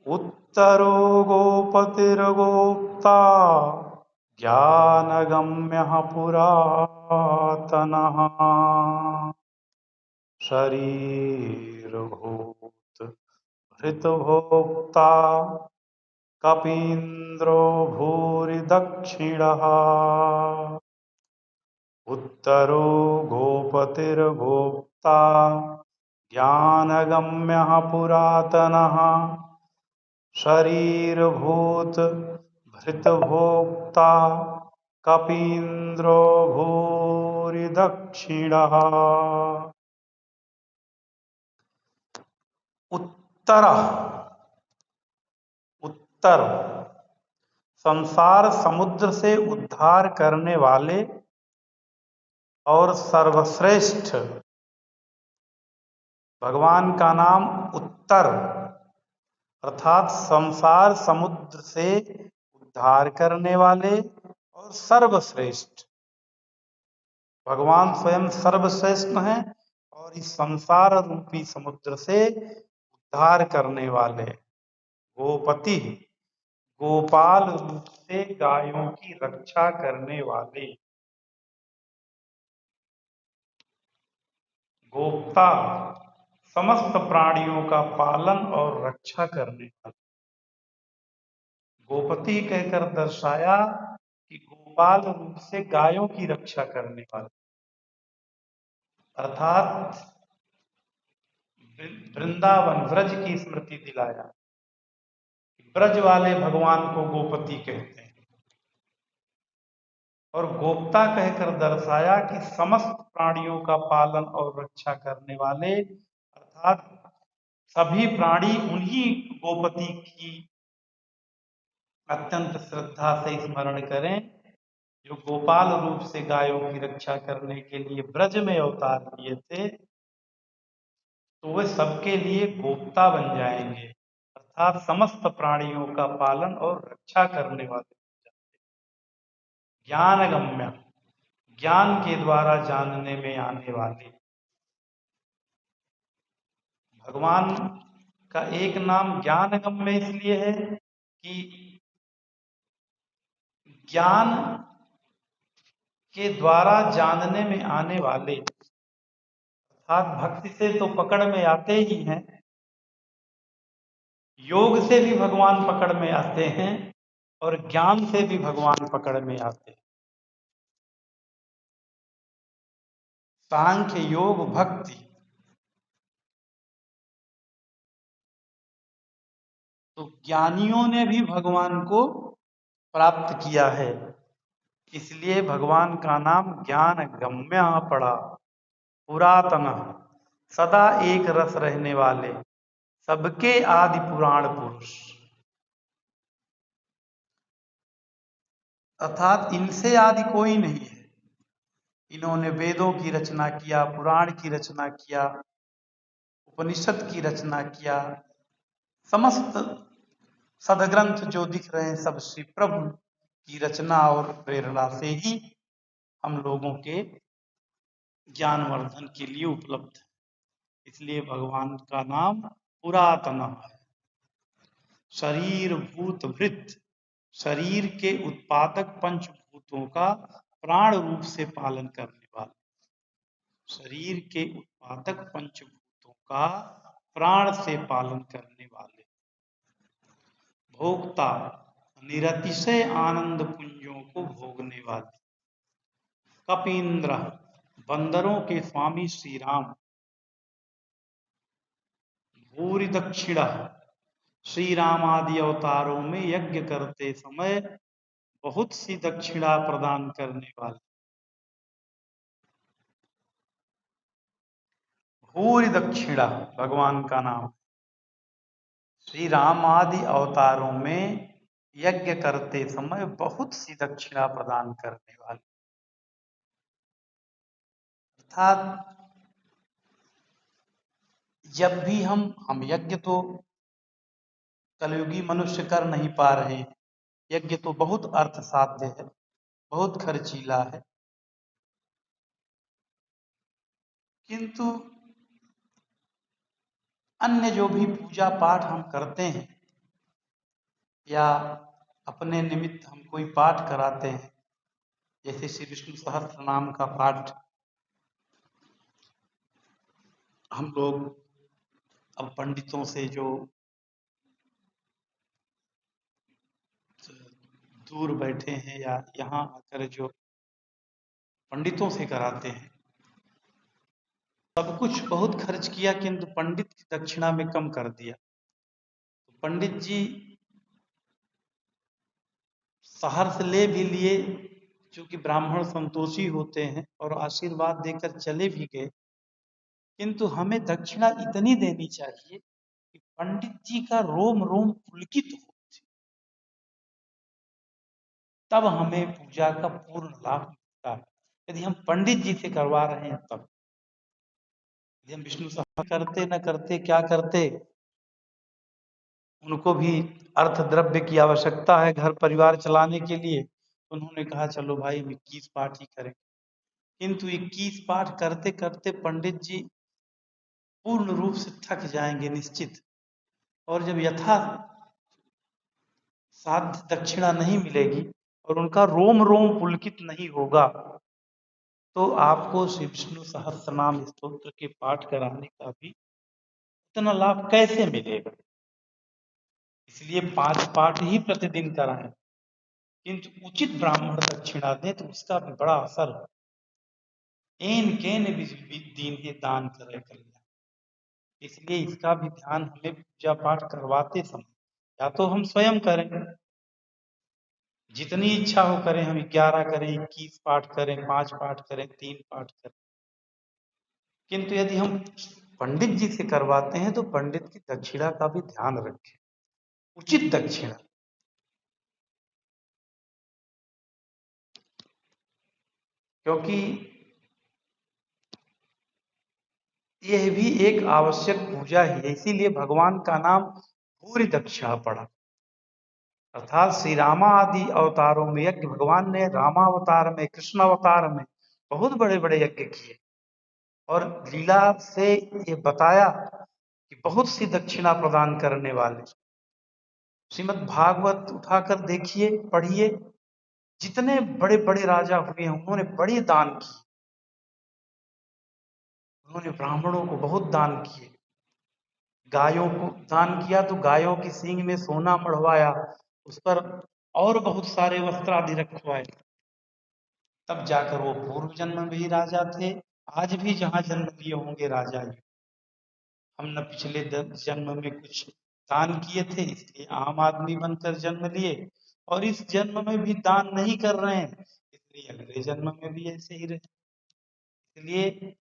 उत्तरो गोपतिर्गोप्ता ज्ञानगम्यः पुरातनः शरीरभूत हृतभोक्ता कपीन्द्रो भूरि दक्षिणः उत्तरो गोपतिर्गोप्ता ज्ञानगम्यः पुरातनः शरीरभूत भृतभोक्ता कपीन्द्रो भूरि दक्षिणः उत्तर उत्तर संसार समुद्र से उद्धार करने वाले और सर्वश्रेष्ठ भगवान का नाम उत्तर अर्थात संसार समुद्र से उद्धार करने वाले और सर्वश्रेष्ठ। भगवान स्वयं सर्वश्रेष्ठ हैं और इस संसार रूपी समुद्र से उद्धार करने वाले। गोपति गोपाल रूप से गायों की रक्षा करने वाले। गोप्ता समस्त प्राणियों का पालन और रक्षा करने वाले। गोपति कहकर दर्शाया कि गोपाल रूप से गायों की रक्षा करने वाले, अर्थात वृंदावन ब्रज की स्मृति दिलाया। ब्रज वाले भगवान को गोपति कहते हैं। और गोप्ता कहकर दर्शाया कि समस्त प्राणियों का पालन और रक्षा करने वाले, अर्थात सभी प्राणी उन्हीं गोपति की अत्यंत श्रद्धा से स्मरण करें जो गोपाल रूप से गायों की रक्षा करने के लिए ब्रज में अवतार लिए थे। तो वे सबके लिए गोप्ता बन जाएंगे, अर्थात समस्त प्राणियों का पालन और रक्षा करने वाले। ज्ञानगम्य ज्ञान के द्वारा जानने में आने वाले। भगवान का एक नाम ज्ञानगम्य इसलिए है कि ज्ञान के द्वारा जानने में आने वाले, अर्थात भक्ति से तो पकड़ में आते ही हैं, योग से भी भगवान पकड़ में आते हैं और ज्ञान से भी भगवान पकड़ में आते हैं। सांख्य योग भक्ति, तो ज्ञानियों ने भी भगवान को प्राप्त किया है, इसलिए भगवान का नाम ज्ञान गम्य पड़ा। पुरातन सदा एक रस रहने वाले, सबके आदि पुराण पुरुष, अर्थात इनसे आदि कोई नहीं है। इन्होंने वेदों की रचना किया, पुराण की रचना किया, उपनिषद की रचना किया। समस्त सदग्रंथ जो दिख रहे हैं सब श्री प्रभु की रचना और प्रेरणा से ही हम लोगों के ज्ञानवर्धन के लिए उपलब्ध है। इसलिए भगवान का नाम पुरातन है। शरीर भूत भृत, शरीर के उत्पादक पंचभूतों का प्राण रूप से पालन करने वाले। शरीर के उत्पादक पंचभूतों का प्राण से पालन करने वाले। भोक्ता निरतिशय आनंद पुंजों को भोगने वाले। कपींद्र बंदरों के स्वामी श्री राम। भूरि दक्षिणा श्री राम आदि अवतारों में यज्ञ करते समय बहुत सी दक्षिणा प्रदान करने वाले। भूरि दक्षिणा भगवान का नाम। श्री राम आदि अवतारों में यज्ञ करते समय बहुत सी दक्षिणा प्रदान करने वाले, अर्थात जब भी हम यज्ञ तो कलयुगी मनुष्य कर नहीं पा रहे हैं। यज्ञ तो बहुत अर्थ साध्य है, बहुत खर्चीला है, किंतु अन्य जो भी पूजा पाठ हम करते हैं या अपने निमित्त हम कोई पाठ कराते हैं, जैसे श्री विष्णु सहस्त्र नाम का पाठ हम लोग अब पंडितों से जो दूर बैठे हैं या यहाँ आकर जो पंडितों से कराते हैं, सब कुछ बहुत खर्च किया किंतु पंडित की दक्षिणा में कम कर दिया। तो पंडित जी सहर्ष ले भी लिए, चूंकि ब्राह्मण संतोषी होते हैं और आशीर्वाद देकर चले भी गए, किंतु हमें दक्षिणा इतनी देनी चाहिए कि पंडित जी का रोम रोम पुलकित हो, तब हमें पूजा का पूर्ण लाभ मिलता है। यदि हम पंडित जी से करवा रहे हैं तब, यदि हम विष्णु सहस्त्र करते न करते क्या करते, उनको भी अर्थ द्रव्य की आवश्यकता है घर परिवार चलाने के लिए, उन्होंने कहा चलो भाई हम 21 पाठ ही करें। किंतु 21 पाठ करते करते पंडित जी पूर्ण रूप से थक जाएंगे निश्चित, और जब यथा साध्य दक्षिणा नहीं मिलेगी और उनका रोम रोम पुलकित नहीं होगा, तो आपको श्री विष्णु सहस्त्रनाम स्तोत्र के पाठ कराने का भी इतना लाभ कैसे मिलेगा। इसलिए 5 पाठ ही प्रतिदिन कराएं, किंतु उचित ब्राह्मण दक्षिणा दें तो उसका भी बड़ा असर हो। एन केन दीन दान करे कल्याण, इसलिए इसका भी ध्यान हमें पूजा पाठ करवाते समय, या तो हम स्वयं करें, जितनी इच्छा हो करें, हम 11 करें, 21 पाठ करें, 5 पाठ करें, 3 पाठ करें, किंतु यदि हम पंडित जी से करवाते हैं तो पंडित की दक्षिणा का भी ध्यान रखें, उचित दक्षिणा। क्योंकि यह भी एक आवश्यक पूजा ही है, इसीलिए भगवान का नाम भूरि दक्षिणा पड़ा। अर्थात श्री रामा आदि अवतारों में यज्ञ, भगवान ने रामावतार में, कृष्ण अवतार में बहुत बड़े बड़े यज्ञ किए, और लीला से ये बताया कि बहुत सी दक्षिणा प्रदान करने वाले। श्रीमद् भागवत उठाकर देखिए, पढ़िए, जितने बड़े बड़े राजा हुए हैं उन्होंने बड़े दान किए, उन्होंने ब्राह्मणों को बहुत दान किए, गायों को दान किया तो गायों की सींग में सोना मढ़वाया, उस पर और बहुत सारे वस्त्र आदि रखवाए, तब जाकर वो पूर्व जन्म में भी राजा थे। आज भी जहां जन्म लिए होंगे राजा ही, हम न पिछले जन्म में कुछ दान किए थे इसलिए आम आदमी बनकर जन्म लिए, और इस जन्म में भी दान नहीं कर रहे हैं इसलिए अगले जन्म में भी ऐसे ही रहे। इसलिए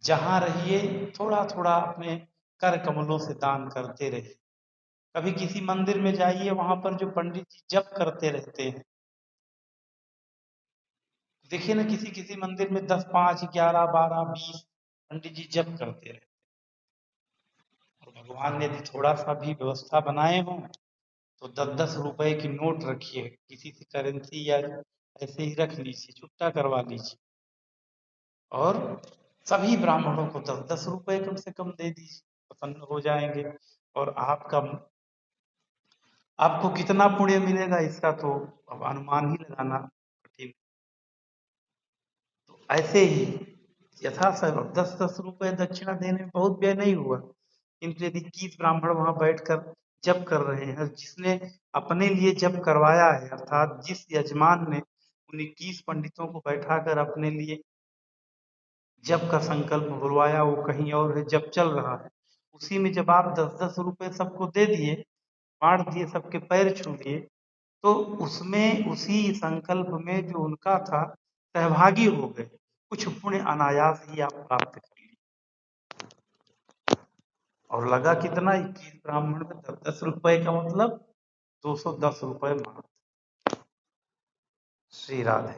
जहां रहिए थोड़ा थोड़ा अपने कर कमलों से दान करते रहिए। कभी किसी मंदिर में जाइए, वहां पर जो पंडित जी जप करते रहते हैं, देखिए ना, किसी किसी मंदिर में 10, 5, 11, 12, 20 पंडित जी जप करते रहते हैं। और भगवान ने यदि थोड़ा सा भी व्यवस्था बनाए हो तो 10-10 रुपए की नोट रखिए, किसी से करेंसी या ऐसे ही रख लीजिए, छुट्टा करवा लीजिए, और सभी ब्राह्मणों को 10-10 रुपए कम से कम दे दीजिए, प्रसन्न हो जाएंगे। और आपको कितना पुण्य मिलेगा इसका तो अब अनुमान ही लगाना कठिन। तो ऐसे ही यथासंभव 10-10 रुपए दक्षिणा देने में बहुत व्यय नहीं हुआ, किंतु यदि 21 ब्राह्मण वहां बैठकर जप कर रहे हैं, जिसने अपने लिए जप करवाया है, अर्थात जिस यजमान ने उन 21 पंडितों को बैठाकर अपने लिए जप का संकल्प बुलवाया, वो कहीं और है, जप चल रहा है, उसी में जब आप 10-10 रुपए सबको दे दिए, बांट दिए, सबके पैर छू दिए, तो उसमें उसी संकल्प में जो उनका था सहभागी हो गए, कुछ पुण्य अनायास ही आप प्राप्त कर लिए। और लगा कितना, 21 ब्राह्मण में 10-10 रुपए का मतलब 210 रुपए मात्र। श्री राधे।